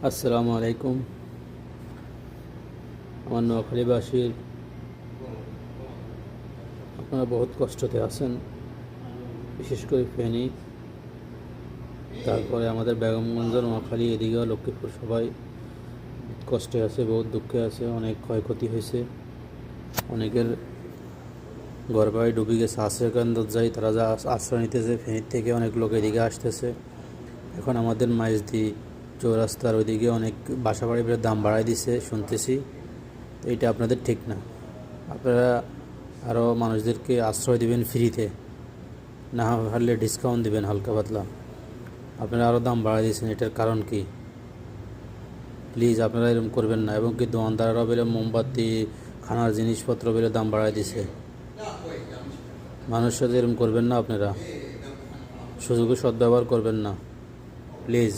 আসসালামু আলাইকুম। আমার নোয়াখালীবাসীর আপনারা বহুত কষ্টতে আছেন, বিশেষ করে ফেনী, তারপরে আমাদের বেগমগঞ্জ, নোয়াখালী, এদিকেও লক্ষ্মীপুর, সবাই কষ্টে আছে, বহুত দুঃখে আছে। অনেক ক্ষয়ক্ষতি হয়েছে, অনেকের ঘরবাড়ি ডুবে গেছে। আশ্রয় কেন্দ্র যাই, তারা যা আশ্রয় নিতেছে, ফেনীর থেকে অনেক লোক এদিকে আসতেছে। এখন আমাদের মাইজদি চৌরাস্তার ওইদিকে অনেক বাসা বাড়ির দাম বাড়াই দিছে শুনতেছি। এইটা আপনাদের ঠিক না। আপনারা আরও মানুষদেরকে আশ্রয় দিবেন ফ্রিতে, না পারলে ডিসকাউন্ট দিবেন হালকা পাতলা। আপনারা আরও দাম বাড়াই দিয়েছেন, এটার কারণ কি? প্লিজ আপনারা এরকম করবেন না। এবং কি দোকানদাররাও বেলে মোমবাতি, খানার জিনিসপত্র বেলে দাম বাড়াই দিছে। মানুষের সাথে এরকম করবেন না, আপনারা সুযোগের সদ্ব্যবহার করবেন না, প্লিজ।